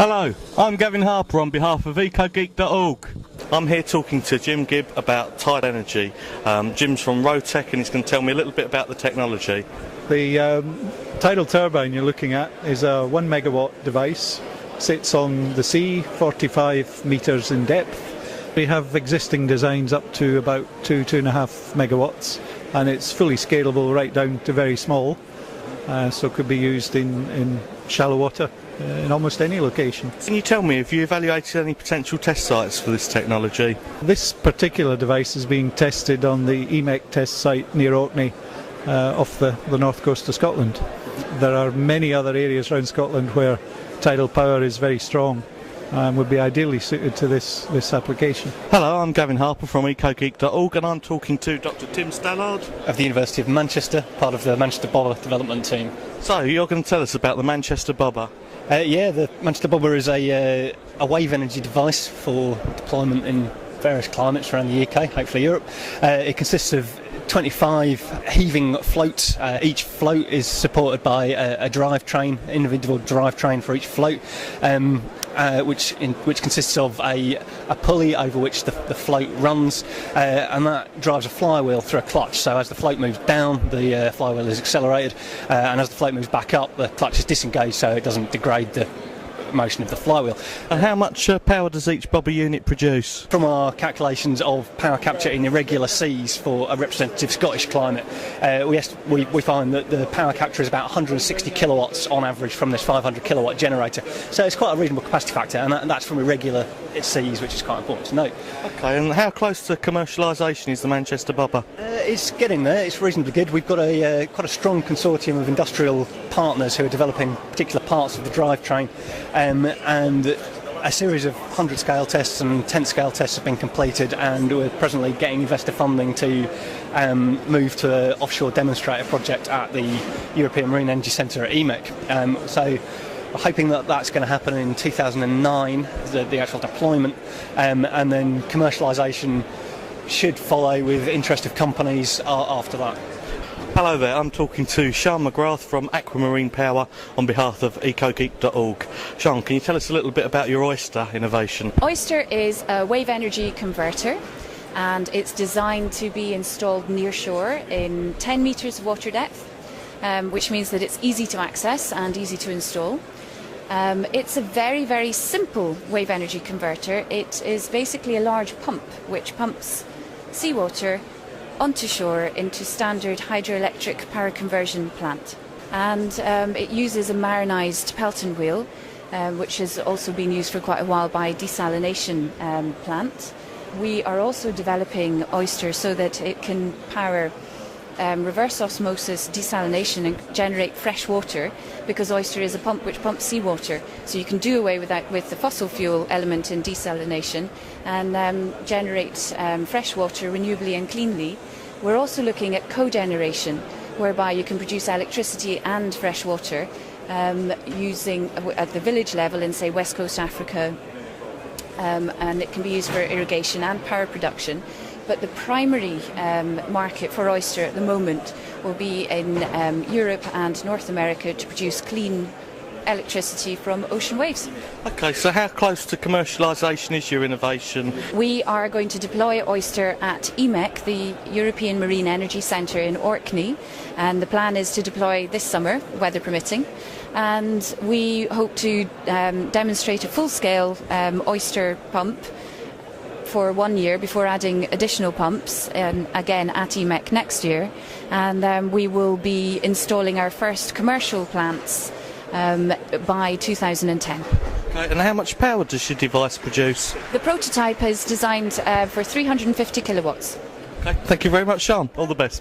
Hello, I'm Gavin Harper on behalf of EcoGeek.org. I'm here talking to Jim Gibb about Tide Energy. Jim's from Rotec and he's going to tell me a little bit about the technology. The tidal turbine you're looking at is a 1 megawatt device, sits on the sea, 45 metres in depth. We have existing designs up to about 2.5 megawatts, and it's fully scalable right down to very small, so it could be used in shallow water in almost any location. Can you tell me, have you evaluated any potential test sites for this technology? This particular device is being tested on the EMEC test site near Orkney, off the north coast of Scotland. There are many other areas around Scotland where tidal power is very strong and would be ideally suited to this application. Hello, I'm Gavin Harper from EcoGeek.org and I'm talking to Dr. Tim Stallard of the University of Manchester, part of the Manchester Bobber development team. So, you're going to tell us about the Manchester Bobber? Yeah, the Manchester Bobber is a wave energy device for deployment in various climates around the UK, hopefully Europe. It consists of 25 heaving floats. Each float is supported by a drivetrain, individual drivetrain for each float, which consists of a pulley over which the float runs, and that drives a flywheel through a clutch. So as the float moves down, the flywheel is accelerated, and as the float moves back up, the clutch is disengaged so it doesn't degrade the motion of the flywheel. And how much power does each bobber unit produce? From our calculations of power capture in irregular seas for a representative Scottish climate, we find that the power capture is about 160 kilowatts on average from this 500 kilowatt generator. So it's quite a reasonable capacity factor, and that's from irregular seas, which is quite important to note. Okay, and how close to commercialisation is the Manchester Bobber? It's getting there. It's reasonably good. We've got quite a strong consortium of industrial partners who are developing particular parts of the drivetrain, and a series of 100 scale tests and 10 scale tests have been completed, and we're presently getting investor funding to move to an offshore demonstrator project at the European Marine Energy Centre at EMEC. So we're hoping that that's going to happen in 2009, the actual deployment, and then commercialisation should follow with interest of companies after that. Hello there, I'm talking to Sean McGrath from Aquamarine Power on behalf of EcoGeek.org. Sean, can you tell us a little bit about your Oyster innovation? Oyster is a wave energy converter, and it's designed to be installed near shore in 10 metres of water depth, which means that it's easy to access and easy to install. It's a very, very simple wave energy converter. It is basically a large pump which pumps seawater onto shore into standard hydroelectric power conversion plant. And it uses a marinised Pelton wheel, which has also been used for quite a while by desalination plant. We are also developing Oyster so that it can power reverse osmosis desalination and generate fresh water, because Oyster is a pump which pumps seawater, so you can do away with the fossil fuel element in desalination and generate fresh water renewably and cleanly. We're also looking at cogeneration, whereby you can produce electricity and fresh water using at the village level in, say, West Coast Africa, and it can be used for irrigation and power production. But the primary market for Oyster at the moment will be in Europe and North America to produce clean electricity from ocean waves. Okay, so how close to commercialisation is your innovation? We are going to deploy Oyster at EMEC, the European Marine Energy Centre in Orkney, and the plan is to deploy this summer, weather permitting, and we hope to demonstrate a full-scale Oyster pump for 1 year before adding additional pumps, again at EMEC next year, and we will be installing our first commercial plants by 2010. Okay, and how much power does your device produce? The prototype is designed for 350 kilowatts. Okay, thank you very much, Sean. All the best.